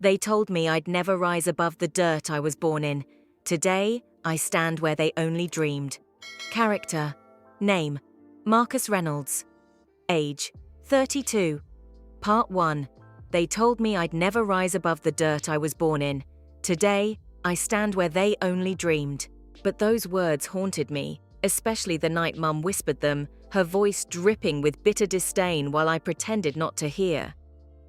They told me I'd never rise above the dirt I was born in. Today, I stand where they only dreamed. Character. Name: Marcus Reynolds. Age: 32. Part 1. They told me I'd never rise above the dirt I was born in. Today, I stand where they only dreamed. But those words haunted me, especially the night Mum whispered them, her voice dripping with bitter disdain while I pretended not to hear.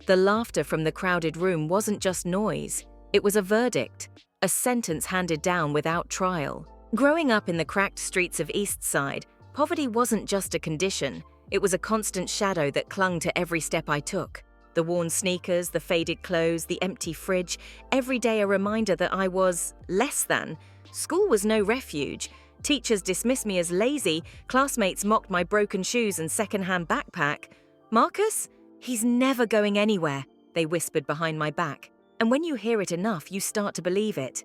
The laughter from the crowded room wasn't just noise, it was a verdict, a sentence handed down without trial. Growing up in the cracked streets of East Side, poverty wasn't just a condition, it was a constant shadow that clung to every step I took. The worn sneakers, the faded clothes, the empty fridge, every day a reminder that I was less than. School was no refuge. Teachers dismissed me as lazy, classmates mocked my broken shoes and second-hand backpack. Marcus? He's never going anywhere, they whispered behind my back. And when you hear it enough, you start to believe it.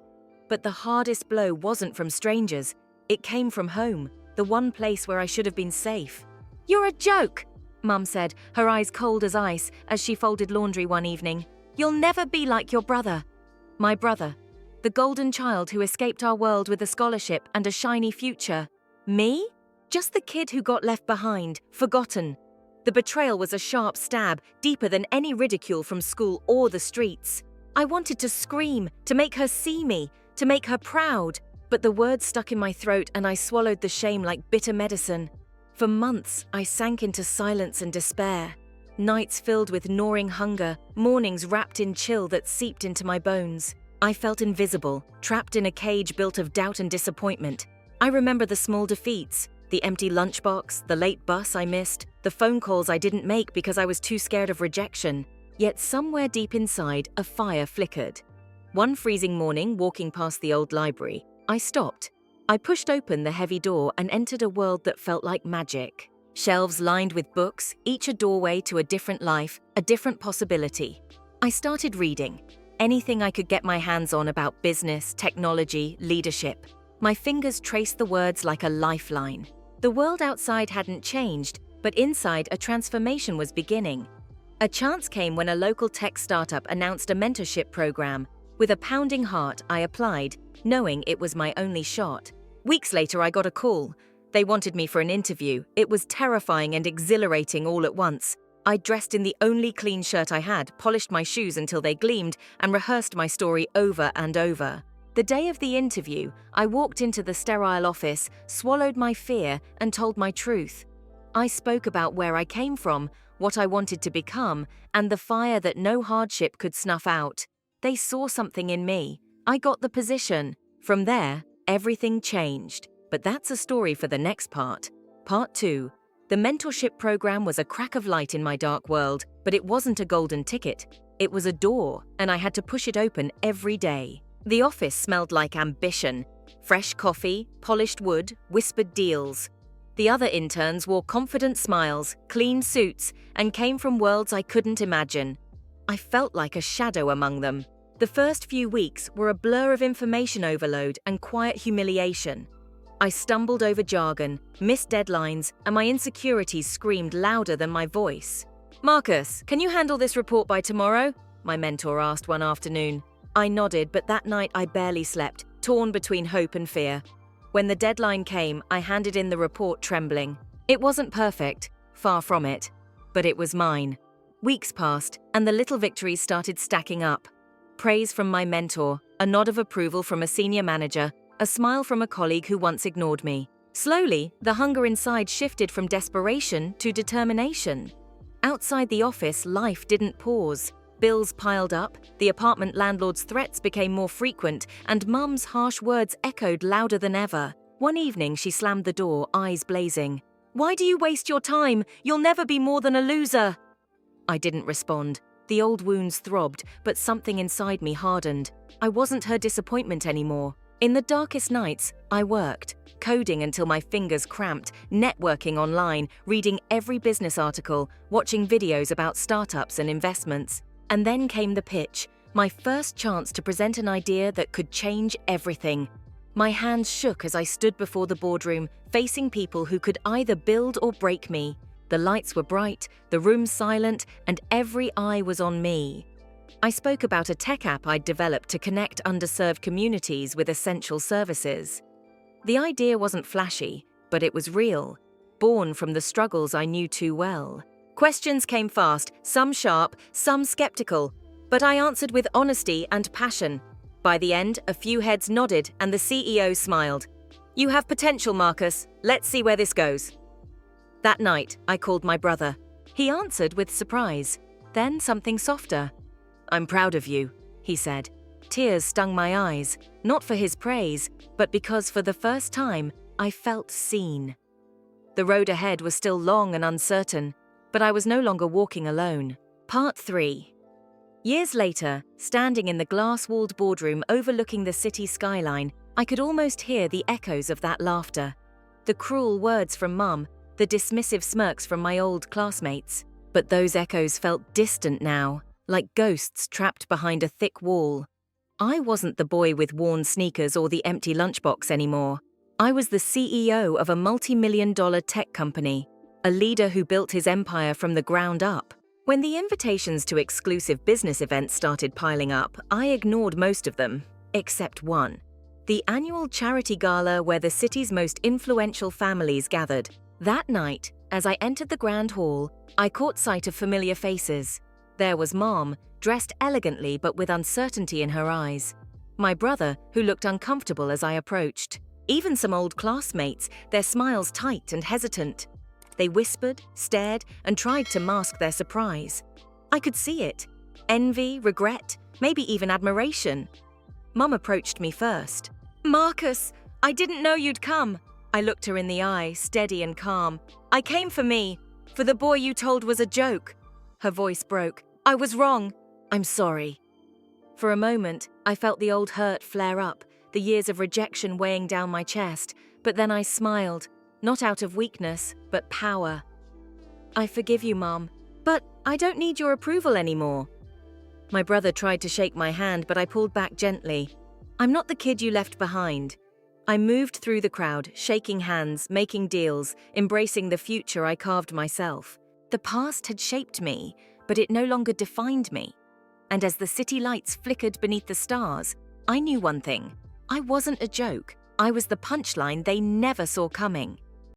But the hardest blow wasn't from strangers. It came from home, the one place where I should have been safe. "You're a joke," Mum said, her eyes cold as ice, as she folded laundry one evening. "You'll never be like your brother." My brother. The golden child who escaped our world with a scholarship and a shiny future. Me? Just the kid who got left behind, forgotten. The betrayal was a sharp stab, deeper than any ridicule from school or the streets. I wanted to scream, to make her see me, to make her proud. But the words stuck in my throat and I swallowed the shame like bitter medicine. For months, I sank into silence and despair. Nights filled with gnawing hunger, mornings wrapped in chill that seeped into my bones. I felt invisible, trapped in a cage built of doubt and disappointment. I remember the small defeats, the empty lunchbox, the late bus I missed, the phone calls I didn't make because I was too scared of rejection. Yet somewhere deep inside, a fire flickered. One freezing morning, walking past the old library, I stopped. I pushed open the heavy door and entered a world that felt like magic. Shelves lined with books, each a doorway to a different life, a different possibility. I started reading. Anything I could get my hands on about business, technology, leadership. My fingers traced the words like a lifeline. The world outside hadn't changed, but inside a transformation was beginning. A chance came when a local tech startup announced a mentorship program. With a pounding heart, I applied, knowing it was my only shot. Weeks later, I got a call. They wanted me for an interview. It was terrifying and exhilarating all at once. I dressed in the only clean shirt I had, polished my shoes until they gleamed, and rehearsed my story over and over. The day of the interview, I walked into the sterile office, swallowed my fear, and told my truth. I spoke about where I came from, what I wanted to become, and the fire that no hardship could snuff out. They saw something in me. I got the position. From there, everything changed. But that's a story for the next part. Part 2. The mentorship program was a crack of light in my dark world, but it wasn't a golden ticket. It was a door, and I had to push it open every day. The office smelled like ambition. Fresh coffee, polished wood, whispered deals. The other interns wore confident smiles, clean suits, and came from worlds I couldn't imagine. I felt like a shadow among them. The first few weeks were a blur of information overload and quiet humiliation. I stumbled over jargon, missed deadlines, and my insecurities screamed louder than my voice. "Marcus, can you handle this report by tomorrow?" my mentor asked one afternoon. I nodded, but that night I barely slept, torn between hope and fear. When the deadline came, I handed in the report trembling. It wasn't perfect, far from it, but it was mine. Weeks passed, and the little victories started stacking up. Praise from my mentor, a nod of approval from a senior manager, a smile from a colleague who once ignored me. Slowly, the hunger inside shifted from desperation to determination. Outside the office, life didn't pause. Bills piled up, the apartment landlord's threats became more frequent, and Mum's harsh words echoed louder than ever. One evening, she slammed the door, eyes blazing. "Why do you waste your time? You'll never be more than a loser." I didn't respond. The old wounds throbbed, but something inside me hardened. I wasn't her disappointment anymore. In the darkest nights, I worked, coding until my fingers cramped, networking online, reading every business article, watching videos about startups and investments. And then came the pitch, my first chance to present an idea that could change everything. My hands shook as I stood before the boardroom, facing people who could either build or break me. The lights were bright, the room silent, and every eye was on me. I spoke about a tech app I'd developed to connect underserved communities with essential services. The idea wasn't flashy, but it was real, born from the struggles I knew too well. Questions came fast, some sharp, some skeptical, but I answered with honesty and passion. By the end, a few heads nodded and the CEO smiled. "You have potential, Marcus. Let's see where this goes." That night, I called my brother. He answered with surprise, then something softer. "I'm proud of you," he said. Tears stung my eyes, not for his praise, but because for the first time, I felt seen. The road ahead was still long and uncertain, but I was no longer walking alone. Part 3. Years later, standing in the glass-walled boardroom overlooking the city skyline, I could almost hear the echoes of that laughter. The cruel words from Mum, the dismissive smirks from my old classmates. But those echoes felt distant now, like ghosts trapped behind a thick wall. I wasn't the boy with worn sneakers or the empty lunchbox anymore. I was the CEO of a multi-million-dollar tech company, a leader who built his empire from the ground up. When the invitations to exclusive business events started piling up, I ignored most of them, except one. The annual charity gala where the city's most influential families gathered. That night, as I entered the grand hall, I caught sight of familiar faces. There was Mom, dressed elegantly but with uncertainty in her eyes. My brother, who looked uncomfortable as I approached. Even some old classmates, their smiles tight and hesitant. They whispered, stared, and tried to mask their surprise. I could see it. Envy, regret, maybe even admiration. Mum approached me first. "Marcus, I didn't know you'd come." I looked her in the eye, steady and calm. "I came for me, for the boy you told was a joke." Her voice broke. "I was wrong. I'm sorry." For a moment, I felt the old hurt flare up, the years of rejection weighing down my chest, but then I smiled, not out of weakness, but power. "I forgive you, Mom, but I don't need your approval anymore." My brother tried to shake my hand, but I pulled back gently. "I'm not the kid you left behind." I moved through the crowd, shaking hands, making deals, embracing the future I carved myself. The past had shaped me, but it no longer defined me. And as the city lights flickered beneath the stars, I knew one thing. I wasn't a joke. I was the punchline they never saw coming.